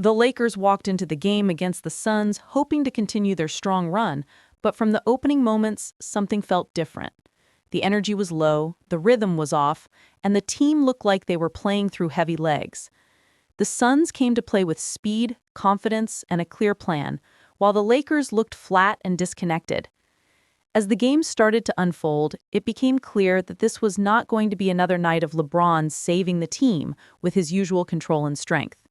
The Lakers walked into the game against the Suns hoping to continue their strong run, but from the opening moments, something felt different. The energy was low, the rhythm was off, and the team looked like they were playing through heavy legs. The Suns came to play with speed, confidence, and a clear plan, while the Lakers looked flat and disconnected. As the game started to unfold, it became clear that this was not going to be another night of LeBron saving the team with his usual control and strength.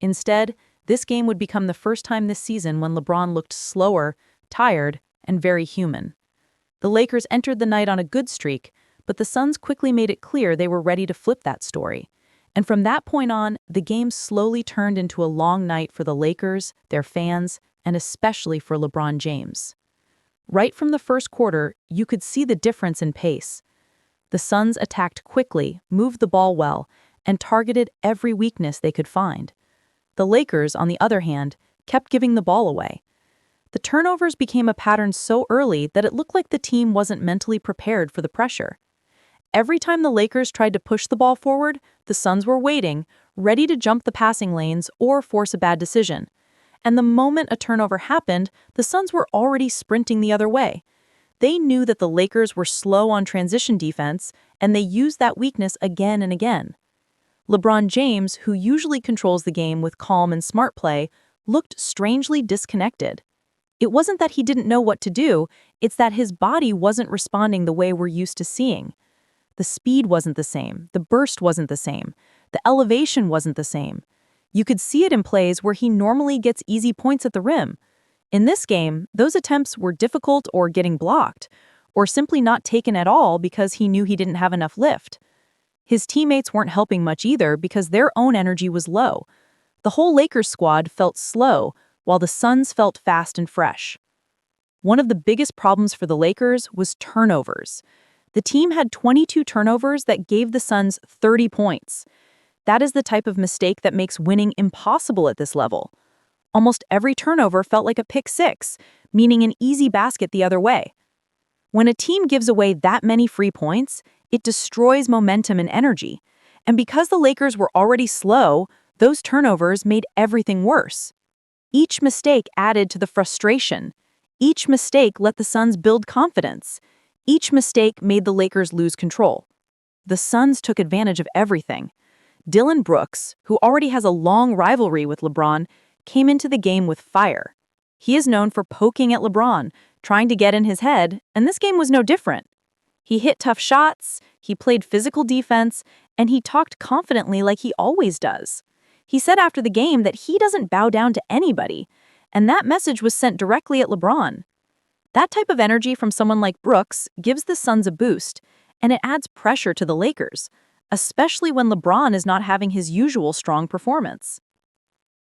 Instead, this game would become the first time this season when LeBron looked slower, tired, and very human. The Lakers entered the night on a good streak, but the Suns quickly made it clear they were ready to flip that story. And from that point on, the game slowly turned into a long night for the Lakers, their fans, and especially for LeBron James. Right from the first quarter, you could see the difference in pace. The Suns attacked quickly, moved the ball well, and targeted every weakness they could find. The Lakers, on the other hand, kept giving the ball away. The turnovers became a pattern so early that it looked like the team wasn't mentally prepared for the pressure. Every time the Lakers tried to push the ball forward, the Suns were waiting, ready to jump the passing lanes or force a bad decision. And the moment a turnover happened, the Suns were already sprinting the other way. They knew that the Lakers were slow on transition defense, and they used that weakness again and again. LeBron James, who usually controls the game with calm and smart play, looked strangely disconnected. It wasn't that he didn't know what to do, it's that his body wasn't responding the way we're used to seeing. The speed wasn't the same, the burst wasn't the same, the elevation wasn't the same. You could see it in plays where he normally gets easy points at the rim. In this game, those attempts were difficult or getting blocked, or simply not taken at all because he knew he didn't have enough lift. His teammates weren't helping much either because their own energy was low. The whole Lakers squad felt slow, while the Suns felt fast and fresh. One of the biggest problems for the Lakers was turnovers. The team had 22 turnovers that gave the Suns 30 points. That is the type of mistake that makes winning impossible at this level. Almost every turnover felt like a pick six, meaning an easy basket the other way. When a team gives away that many free points, it destroys momentum and energy. And because the Lakers were already slow, those turnovers made everything worse. Each mistake added to the frustration. Each mistake let the Suns build confidence. Each mistake made the Lakers lose control. The Suns took advantage of everything. Dillon Brooks, who already has a long rivalry with LeBron, came into the game with fire. He is known for poking at LeBron, trying to get in his head, and this game was no different. He hit tough shots, he played physical defense, and he talked confidently like he always does. He said after the game that he doesn't bow down to anybody, and that message was sent directly at LeBron. That type of energy from someone like Brooks gives the Suns a boost, and it adds pressure to the Lakers, especially when LeBron is not having his usual strong performance.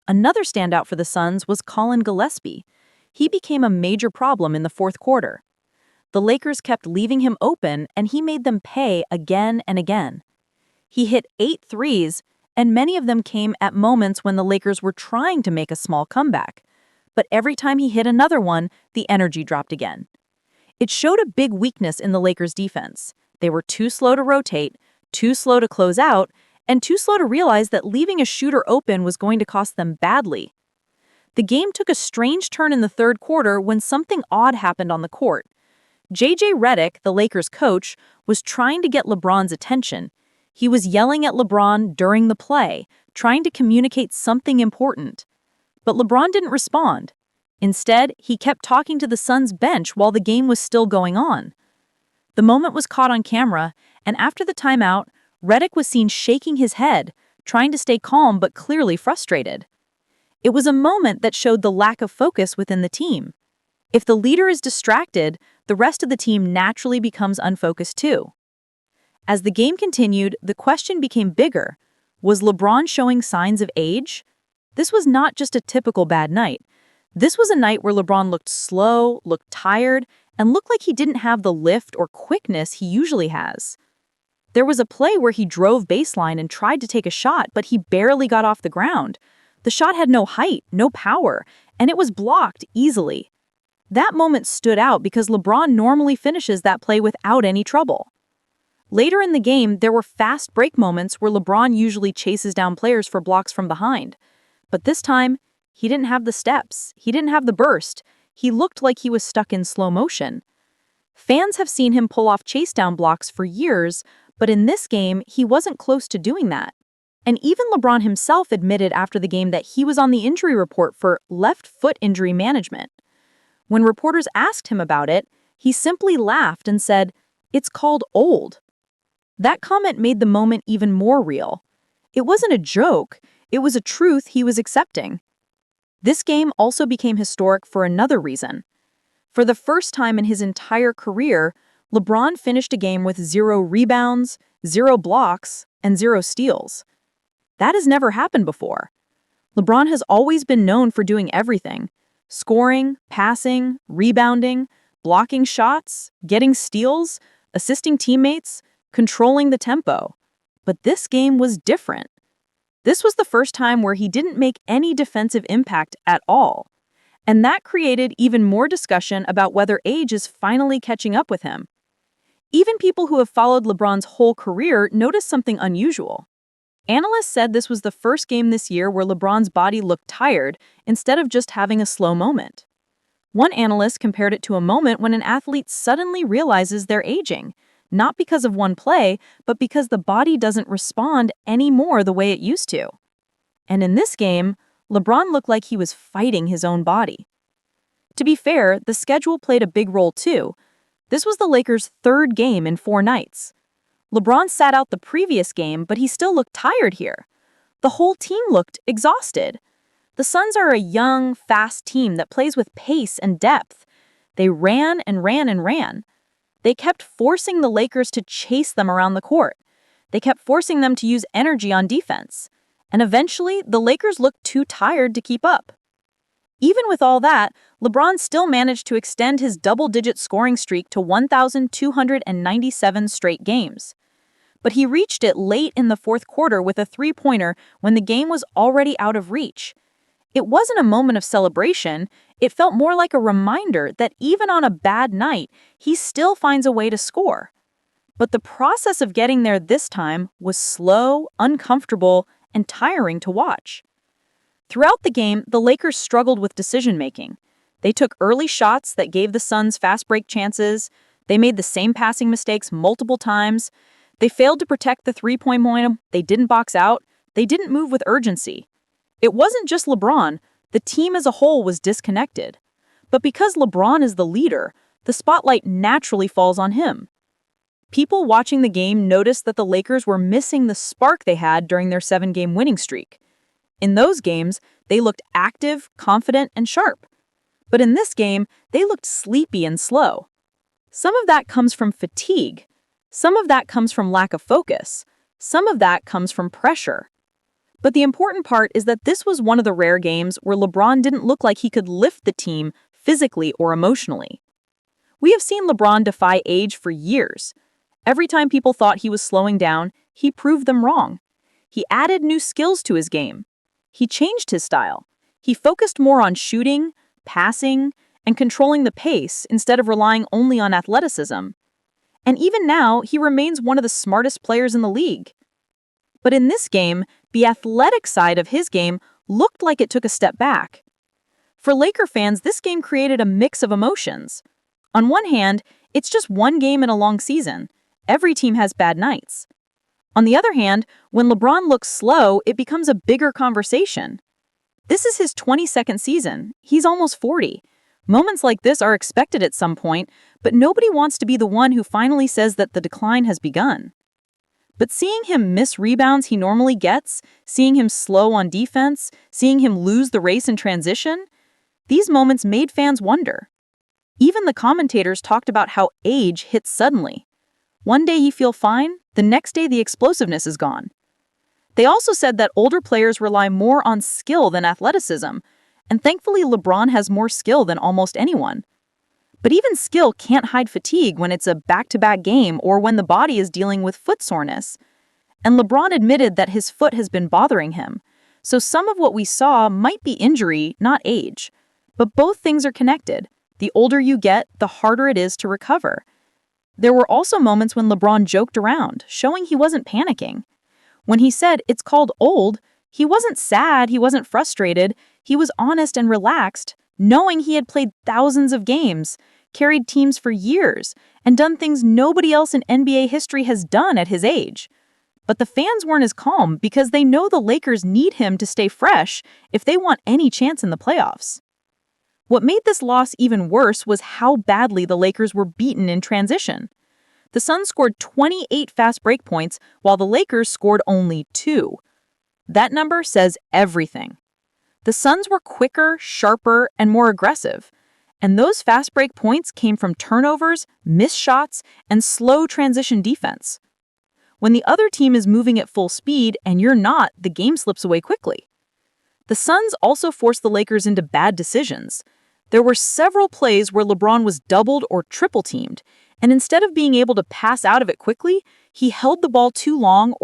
Another standout for the Suns was Colin Gillespie. He became a major problem in the fourth quarter. The Lakers kept leaving him open, and he made them pay again and again. He hit 8 threes, and many of them came at moments when the Lakers were trying to make a small comeback. But every time he hit another one, the energy dropped again. It showed a big weakness in the Lakers' defense. They were too slow to rotate, too slow to close out, and too slow to realize that leaving a shooter open was going to cost them badly. The game took a strange turn in the third quarter when something odd happened on the court. J.J. Redick, the Lakers' coach, was trying to get LeBron's attention. He was yelling at LeBron during the play, trying to communicate something important. But LeBron didn't respond. Instead, he kept talking to the Suns bench while the game was still going on. The moment was caught on camera, and after the timeout, Redick was seen shaking his head, trying to stay calm but clearly frustrated. It was a moment that showed the lack of focus within the team. If the leader is distracted, the rest of the team naturally becomes unfocused too. As the game continued, the question became bigger. Was LeBron showing signs of age? This was not just a typical bad night. This was a night where LeBron looked slow, looked tired, and looked like he didn't have the lift or quickness he usually has. There was a play where he drove baseline and tried to take a shot, but he barely got off the ground. The shot had no height, no power, and it was blocked easily. That moment stood out because LeBron normally finishes that play without any trouble. Later in the game, there were fast break moments where LeBron usually chases down players for blocks from behind. But this time, he didn't have the steps. He didn't have the burst. He looked like he was stuck in slow motion. Fans have seen him pull off chase-down blocks for years, but in this game, he wasn't close to doing that. And even LeBron himself admitted after the game that he was on the injury report for left foot injury management. When reporters asked him about it, he simply laughed and said, "It's called old." That comment made the moment even more real. It wasn't a joke, it was a truth he was accepting. This game also became historic for another reason. For the first time in his entire career, LeBron finished a game with 0 rebounds, 0 blocks, and 0 steals. That has never happened before. LeBron has always been known for doing everything: scoring, passing, rebounding, blocking shots, getting steals, assisting teammates, controlling the tempo. But this game was different. This was the first time where he didn't make any defensive impact at all. And that created even more discussion about whether age is finally catching up with him. Even people who have followed LeBron's whole career noticed something unusual. Analysts said this was the first game this year where LeBron's body looked tired instead of just having a slow moment. One analyst compared it to a moment when an athlete suddenly realizes they're aging, not because of one play, but because the body doesn't respond anymore the way it used to. And in this game, LeBron looked like he was fighting his own body. To be fair, the schedule played a big role too. This was the Lakers' 3rd game in 4 nights. LeBron sat out the previous game, but he still looked tired here. The whole team looked exhausted. The Suns are a young, fast team that plays with pace and depth. They ran and ran and ran. They kept forcing the Lakers to chase them around the court. They kept forcing them to use energy on defense. And eventually, the Lakers looked too tired to keep up. Even with all that, LeBron still managed to extend his double-digit scoring streak to 1,297 straight games. But he reached it late in the 4th quarter with a 3-pointer when the game was already out of reach. It wasn't a moment of celebration, it felt more like a reminder that even on a bad night, he still finds a way to score. But the process of getting there this time was slow, uncomfortable, and tiring to watch. Throughout the game, the Lakers struggled with decision-making. They took early shots that gave the Suns fast break chances. They made the same passing mistakes multiple times. They failed to protect the three-point momentum. They didn't box out. They didn't move with urgency. It wasn't just LeBron. The team as a whole was disconnected. But because LeBron is the leader, the spotlight naturally falls on him. People watching the game noticed that the Lakers were missing the spark they had during their 7-game winning streak. In those games, they looked active, confident, and sharp. But in this game, they looked sleepy and slow. Some of that comes from fatigue. Some of that comes from lack of focus. Some of that comes from pressure. But the important part is that this was one of the rare games where LeBron didn't look like he could lift the team physically or emotionally. We have seen LeBron defy age for years. Every time people thought he was slowing down, he proved them wrong. He added new skills to his game. He changed his style. He focused more on shooting, passing, and controlling the pace instead of relying only on athleticism. And even now, he remains one of the smartest players in the league. But in this game, the athletic side of his game looked like it took a step back. For Laker fans, this game created a mix of emotions. On one hand, it's just one game in a long season. Every team has bad nights. On the other hand, when LeBron looks slow, it becomes a bigger conversation. This is his 22nd season. He's almost 40. Moments like this are expected at some point, but nobody wants to be the one who finally says that the decline has begun. But seeing him miss rebounds he normally gets, seeing him slow on defense, seeing him lose the race in transition, these moments made fans wonder. Even the commentators talked about how age hits suddenly. One day you feel fine, the next day the explosiveness is gone. They also said that older players rely more on skill than athleticism, and thankfully LeBron has more skill than almost anyone. But even skill can't hide fatigue when it's a back-to-back game or when the body is dealing with foot soreness. And LeBron admitted that his foot has been bothering him, so some of what we saw might be injury, not age. But both things are connected. The older you get, the harder it is to recover. There were also moments when LeBron joked around, showing he wasn't panicking. When he said, "It's called old," He wasn't sad, he wasn't frustrated, he was honest and relaxed, knowing he had played thousands of games, carried teams for years, and done things nobody else in NBA history has done at his age. But the fans weren't as calm because they know the Lakers need him to stay fresh if they want any chance in the playoffs. What made this loss even worse was how badly the Lakers were beaten in transition. The Suns scored 28 fast break points while the Lakers scored only 2. That number says everything. The Suns were quicker, sharper, and more aggressive. And those fast break points came from turnovers, missed shots, and slow transition defense. When the other team is moving at full speed and you're not, the game slips away quickly. The Suns also forced the Lakers into bad decisions. There were several plays where LeBron was doubled or triple teamed, and instead of being able to pass out of it quickly, he held the ball too long